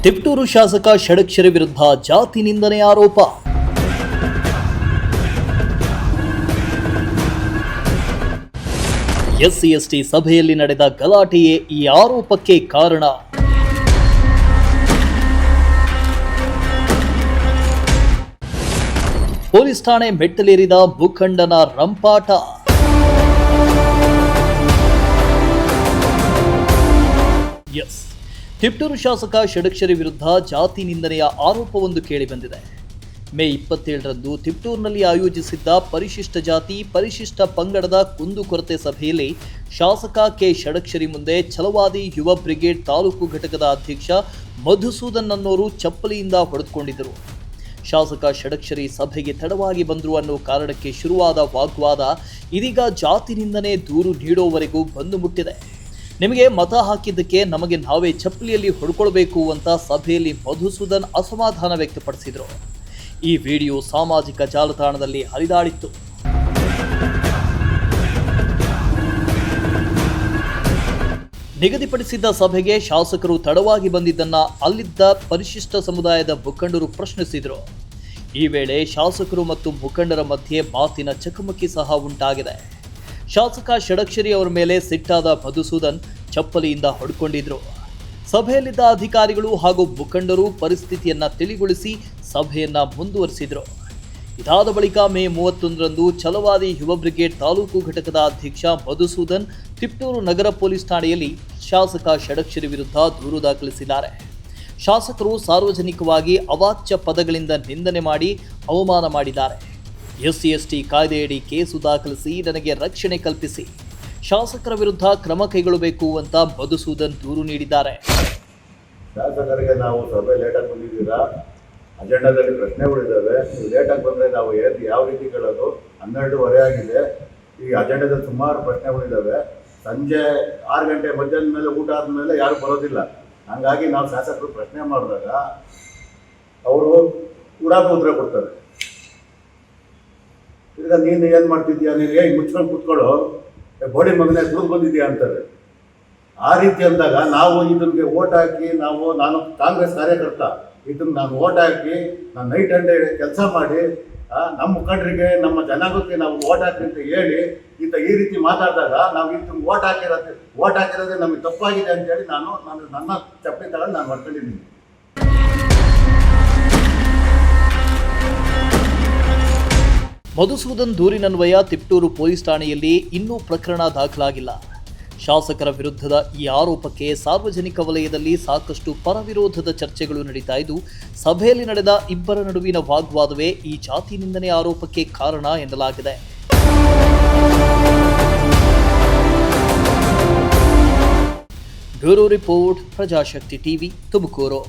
ತಿಪಟೂರು ಶಾಸಕ ಷಡಕ್ಷರಿ ವಿರುದ್ಧ ಜಾತಿ ನಿಂದನೆ ಆರೋಪ. ಎಸ್ಸಿ ಸಭೆಯಲ್ಲಿ ನಡೆದ ಗಲಾಟೆಯೇ ಈ ಆರೋಪಕ್ಕೆ ಕಾರಣ. ಪೊಲೀಸ್ ಠಾಣೆ ಮೆಟ್ಟಲೇರಿದ ಮುಖಂಡನ ರಂಪಾಟ. ತಿಪಟೂರು ಶಾಸಕ ಷಡಕ್ಷರಿ ವಿರುದ್ಧ ಜಾತಿ ನಿಂದನೆಯ ಆರೋಪವೊಂದು ಕೇಳಿಬಂದಿದೆ. ಮೇ 27ರಂದು ತಿಪಟೂರಿನಲ್ಲಿ ಆಯೋಜಿಸಿದ್ದ ಪರಿಶಿಷ್ಟ ಜಾತಿ ಪರಿಶಿಷ್ಟ ಪಂಗಡದ ಕುಂದುಕೊರತೆ ಸಭೆಯಲ್ಲಿ ಶಾಸಕ ಕೆ ಷಡಕ್ಷರಿ ಮುಂದೆ ಛಲವಾದಿ ಯುವ ಬ್ರಿಗೇಡ್ ತಾಲೂಕು ಘಟಕದ ಅಧ್ಯಕ್ಷ ಮಧುಸೂದನ್ ಅನ್ನೋರು ಚಪ್ಪಲಿಯಿಂದ ಹೊಡೆದುಕೊಂಡಿದ್ದರು. ಶಾಸಕ ಷಡಕ್ಷರಿ ಸಭೆಗೆ ತಡವಾಗಿ ಬಂದರು ಅನ್ನೋ ಕಾರಣಕ್ಕೆ ಶುರುವಾದ ವಾಗ್ವಾದ ಇದೀಗ ಜಾತಿ ನಿಂದನೆ ದೂರು ನೀಡೋವರೆಗೂ ಬಂದು ಮುಟ್ಟಿದೆ. ನಿಮಗೆ ಮತ ಹಾಕಿದ್ದಕ್ಕೆ ನಮಗೆ ನಾವೇ ಚಪ್ಪಲಿಯಲ್ಲಿ ಹೊಡ್ಕೊಳ್ಬೇಕು ಅಂತ ಸಭೆಯಲ್ಲಿ ಮಧುಸೂದನ್ ಅಸಮಾಧಾನ ವ್ಯಕ್ತಪಡಿಸಿದರು. ಈ ವಿಡಿಯೋ ಸಾಮಾಜಿಕ ಜಾಲತಾಣದಲ್ಲಿ ಹರಿದಾಡಿತ್ತು. ನಿಗದಿಪಡಿಸಿದ್ದ ಸಭೆಗೆ ಶಾಸಕರು ತಡವಾಗಿ ಬಂದಿದ್ದನ್ನ ಅಲ್ಲಿದ್ದ ಪರಿಶಿಷ್ಟ ಸಮುದಾಯದ ಮುಖಂಡರು ಪ್ರಶ್ನಿಸಿದರು. ಈ ವೇಳೆ ಶಾಸಕರು ಮತ್ತು ಮುಖಂಡರ ಮಧ್ಯೆ ಮಾತಿನ ಚಕಮಕಿ ಸಹ ಉಂಟಾಗಿದೆ. ಶಾಸಕ ಷಡಕ್ಷರಿ ಅವರ ಮೇಲೆ ಸಿಟ್ಟಾದ ಮಧುಸೂದನ್ ಚಪ್ಪಲಿಯಿಂದ ಹೊಡ್ಕೊಂಡಿದ್ರು. ಸಭೆಯಲ್ಲಿದ್ದ ಅಧಿಕಾರಿಗಳು ಹಾಗೂ ಮುಖಂಡರು ಪರಿಸ್ಥಿತಿಯನ್ನ ತಿಳಿಗೊಳಿಸಿ ಸಭೆಯನ್ನ ಮುಂದುವರಿಸಿದ್ರು. ಇದಾದ ಬಳಿಕ ಮೇ 31ರಂದು ಛಲವಾದಿ ಯುವ ಬ್ರಿಗೇಡ್ ತಾಲೂಕು ಘಟಕದ ಅಧ್ಯಕ್ಷ ಮಧುಸೂದನ್ ತಿಪಟೂರು ನಗರ ಪೊಲೀಸ್ ಠಾಣೆಯಲ್ಲಿ ಶಾಸಕ ಷಡಕ್ಷರಿ ವಿರುದ್ಧ ದೂರು ದಾಖಲಿಸಿದ್ದಾರೆ. ಶಾಸಕರು ಸಾರ್ವಜನಿಕವಾಗಿ ಅವಾಚ್ಯ ಪದಗಳಿಂದ ನಿಂದನೆ ಮಾಡಿ ಅವಮಾನ ಮಾಡಿದ್ದಾರೆ. ಎಸ್ಸಿ ಕಾಯ್ದೆಯಡಿ ಕೇಸು ದಾಖಲಿಸಿ ನನಗೆ ರಕ್ಷಣೆ ಕಲ್ಪಿಸಿ, ಶಾಸಕರ ವಿರುದ್ಧ ಕ್ರಮ ಕೈಗೊಳ್ಳಬೇಕು ಅಂತ ಮಧುಸೂದನ್ ದೂರು ನೀಡಿದ್ದಾರೆ. ಶಾಸಕರಿಗೆ ನಾವು ಸಭೆ ಲೇಟಾಗಿ ಬಂದಿದ್ದೀರಾ, ಅಜೆಂಡಾದಲ್ಲಿ ಪ್ರಶ್ನೆಗಳಿದ್ದಾವೆ, ನೀವು ಲೇಟಾಗಿ ಬಂದರೆ ನಾವು ಯಾವ ರೀತಿ ಕೇಳೋದು? 12:30 ಆಗಿದೆ. ಈ ಅಜೆಂಡಾದಲ್ಲಿ ಸುಮಾರು ಪ್ರಶ್ನೆಗಳಿದ್ದಾವೆ. ಸಂಜೆ 6 ಗಂಟೆ ಮಧ್ಯಾಹ್ನದ ಮೇಲೆ ಊಟ ಆದಮೇಲೆ ಯಾರು ಬರೋದಿಲ್ಲ. ಹಾಗಾಗಿ ನಾವು ಶಾಸಕರು ಪ್ರಶ್ನೆ ಮಾಡಿದಾಗ ಅವರು ಉಡಾಕು ಉತ್ತರ ಕೊಡ್ತಾರೆ. ಈಗ ನೀನು ಏನು ಮಾಡ್ತಿದ್ದೀಯಾ, ನೀನು ಮುಚ್ಕೊಂಡು ಕೂತ್ಕೊಳ್ಳೋ, ಬೋಡಿ ಮಗನೇ ದುಡ್ಡು ಬಂದಿದ್ಯಾ ಅಂತಾರೆ. ಆ ರೀತಿ ಅಂದಾಗ ನಾವು ಇದಕ್ಕೆ ಓಟ್ ಹಾಕಿ ನಾನು ಕಾಂಗ್ರೆಸ್ ಕಾರ್ಯಕರ್ತ, ಇದನ್ನು ನಾನು ಓಟ್ ಹಾಕಿ ನಾನು ನೈಟ್ ಆ್ಯಂಡ್ ಡೇ ಕೆಲಸ ಮಾಡಿ ನಮ್ಮ ಮುಖಂಡರಿಗೆ ನಮ್ಮ ಜನಾಂಗಕ್ಕೆ ನಾವು ಓಟ್ ಹಾಕಿ ಅಂತ ಹೇಳಿ ಈ ರೀತಿ ಮಾತಾಡಿದಾಗ ನಾವು ಇದನ್ನು ಓಟ್ ಹಾಕಿರೋದೇ ನಮಗೆ ತಪ್ಪಾಗಿದೆ ಅಂತೇಳಿ ನಾನು ನನ್ನ ಚಪ್ಪಲಿ ತಗೊಂಡು ನಾನು ಮಾಡ್ಕೊಂಡಿದ್ದೀನಿ. ಮಧುಸೂದನ್ ದೂರಿನನ್ವಯ ತಿಪಟೂರು ಪೊಲೀಸ್ ಠಾಣೆಯಲ್ಲಿ ಇನ್ನೂ ಪ್ರಕರಣ ದಾಖಲಾಗಿಲ್ಲ. ಶಾಸಕರ ವಿರುದ್ಧದ ಈ ಆರೋಪಕ್ಕೆ ಸಾರ್ವಜನಿಕ ವಲಯದಲ್ಲಿ ಸಾಕಷ್ಟು ಪರವಿರೋಧದ ಚರ್ಚೆಗಳು ನಡೀತಾ ಇದ್ದು, ಸಭೆಯಲ್ಲಿ ನಡೆದ ಇಬ್ಬರ ನಡುವಿನ ವಾಗ್ವಾದವೇ ಈ ಜಾತಿ ನಿಂದನೆ ಆರೋಪಕ್ಕೆ ಕಾರಣ ಎನ್ನಲಾಗಿದೆ. Bureau report, Prajashakti TV, Tumakuru.